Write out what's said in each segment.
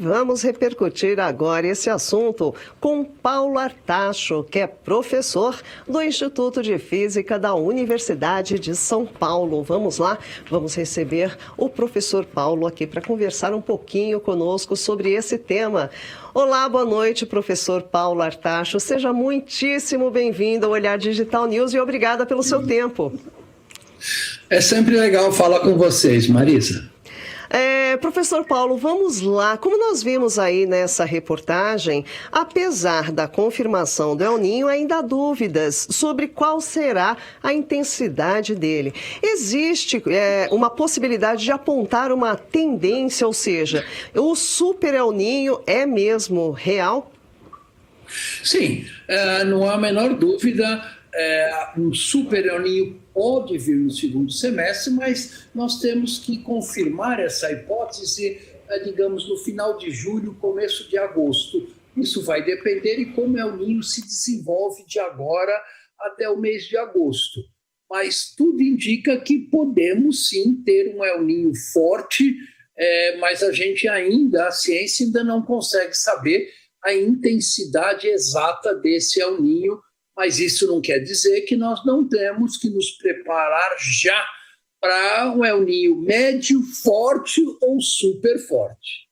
vamos repercutir agora esse assunto com Paulo Artacho, que é professor do Instituto de Física da Universidade de São Paulo. Vamos lá, vamos receber o professor Paulo aqui para conversar um pouquinho conosco sobre esse tema. Olá, boa noite, professor Paulo Artacho. Seja muitíssimo bem-vindo ao Olhar Digital News e obrigada pelo seu tempo. É sempre legal falar com vocês, Marisa. Professor Paulo, vamos lá. Como nós vimos aí nessa reportagem, apesar da confirmação do El Niño, ainda há dúvidas sobre qual será a intensidade dele. Existe uma possibilidade de apontar uma tendência, ou seja, o super El Niño é mesmo real? Sim, não há a menor dúvida. Um super El Niño pode vir no segundo semestre, mas nós temos que confirmar essa hipótese, digamos, no final de julho, começo de agosto. Isso vai depender de como o El Niño se desenvolve de agora até o mês de agosto. Mas tudo indica que podemos sim ter um El Niño forte, mas a ciência ainda não consegue saber a intensidade exata desse El Niño. Mas isso não quer dizer que nós não temos que nos preparar já para um El Niño médio, forte ou super forte.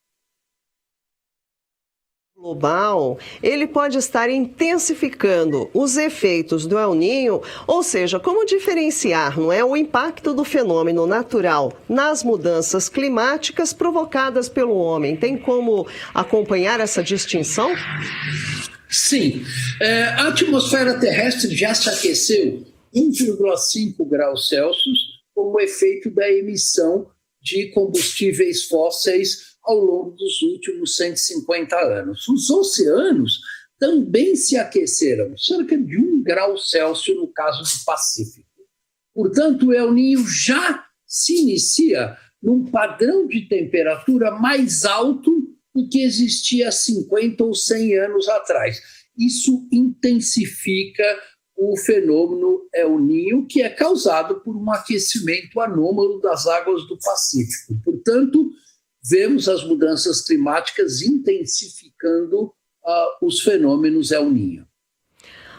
Global, ele pode estar intensificando os efeitos do El Niño, ou seja, como diferenciar, não é, o impacto do fenômeno natural nas mudanças climáticas provocadas pelo homem? Tem como acompanhar essa distinção? Sim, a atmosfera terrestre já se aqueceu 1,5 graus Celsius como efeito da emissão de combustíveis fósseis ao longo dos últimos 150 anos. Os oceanos também se aqueceram, cerca de 1 grau Celsius no caso do Pacífico. Portanto, o El Niño já se inicia num padrão de temperatura mais alto do que existia há 50 ou 100 anos atrás. Isso intensifica o fenômeno El Niño, que é causado por um aquecimento anômalo das águas do Pacífico. Portanto, vemos as mudanças climáticas intensificando os fenômenos El Niño.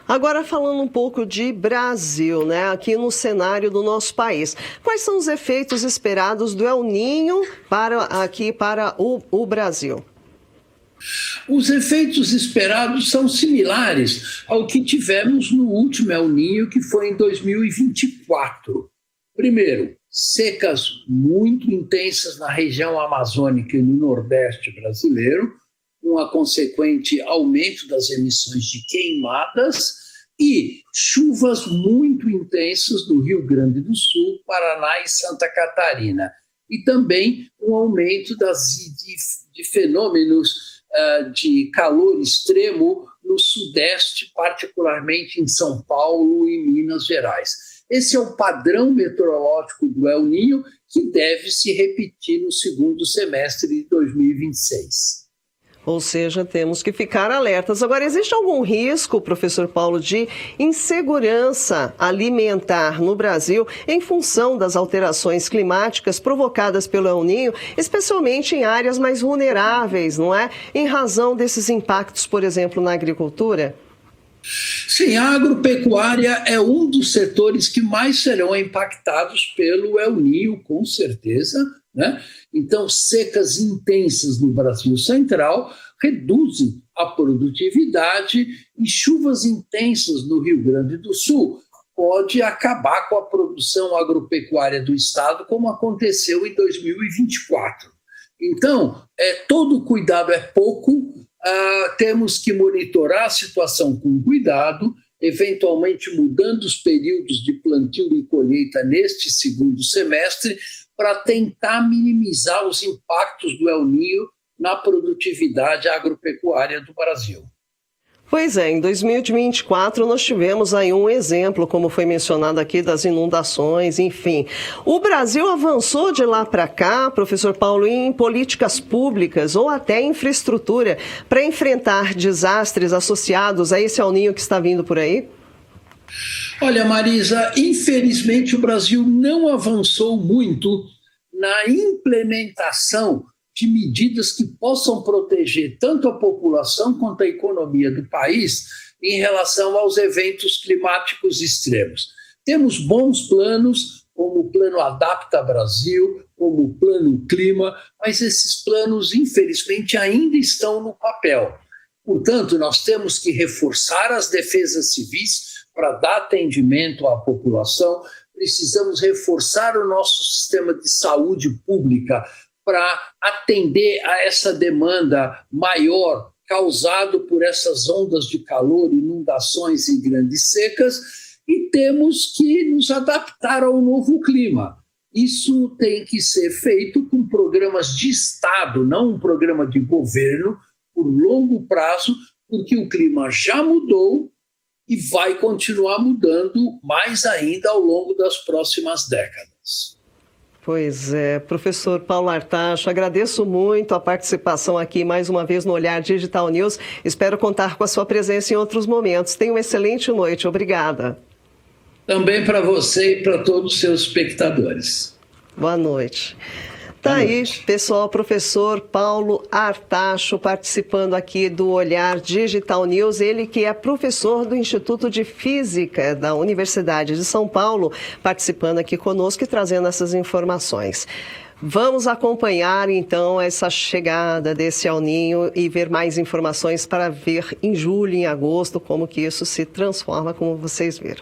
Agora falando um pouco de Brasil, né? Aqui no cenário do nosso país. Quais são os efeitos esperados do El Niño para o Brasil? Os efeitos esperados são similares ao que tivemos no último El Niño, que foi em 2024. Primeiro, secas muito intensas na região amazônica e no Nordeste brasileiro, com a consequente aumento das emissões de queimadas, e chuvas muito intensas no Rio Grande do Sul, Paraná e Santa Catarina. E também um aumento de fenômenos de calor extremo no Sudeste, particularmente em São Paulo e Minas Gerais. Esse é o padrão meteorológico do El Niño, que deve se repetir no segundo semestre de 2026. Ou seja, temos que ficar alertas. Agora, existe algum risco, professor Paulo, de insegurança alimentar no Brasil em função das alterações climáticas provocadas pelo El Niño, especialmente em áreas mais vulneráveis, não é? Em razão desses impactos, por exemplo, na agricultura? Sim, a agropecuária é um dos setores que mais serão impactados pelo El Niño, com certeza, né? Então, secas intensas no Brasil Central reduzem a produtividade e chuvas intensas no Rio Grande do Sul pode acabar com a produção agropecuária do Estado, como aconteceu em 2024. Então, todo cuidado é pouco, temos que monitorar a situação com cuidado, eventualmente mudando os períodos de plantio e colheita neste segundo semestre, para tentar minimizar os impactos do El Niño na produtividade agropecuária do Brasil. Pois é, em 2024 nós tivemos aí um exemplo, como foi mencionado aqui, das inundações, enfim. O Brasil avançou de lá para cá, professor Paulo, em políticas públicas ou até infraestrutura para enfrentar desastres associados a esse El Niño que está vindo por aí? Olha, Marisa, infelizmente o Brasil não avançou muito na implementação de medidas que possam proteger tanto a população quanto a economia do país em relação aos eventos climáticos extremos. Temos bons planos, como o Plano Adapta Brasil, como o Plano Clima, mas esses planos, infelizmente, ainda estão no papel. Portanto, nós temos que reforçar as defesas civis para dar atendimento à população, precisamos reforçar o nosso sistema de saúde pública para atender a essa demanda maior causado por essas ondas de calor, inundações e grandes secas, e temos que nos adaptar ao novo clima. Isso tem que ser feito com programas de Estado, não um programa de governo, por longo prazo, porque o clima já mudou e vai continuar mudando mais ainda ao longo das próximas décadas. Pois é, professor Paulo Artacho, agradeço muito a participação aqui mais uma vez no Olhar Digital News. Espero contar com a sua presença em outros momentos. Tenha uma excelente noite. Obrigada. Também para você e para todos os seus espectadores. Boa noite. Tá aí, pessoal, professor Paulo Artacho participando aqui do Olhar Digital News, ele que é professor do Instituto de Física da Universidade de São Paulo, participando aqui conosco e trazendo essas informações. Vamos acompanhar, então, essa chegada desse El Niño e ver mais informações para ver em julho e em agosto como que isso se transforma, como vocês viram.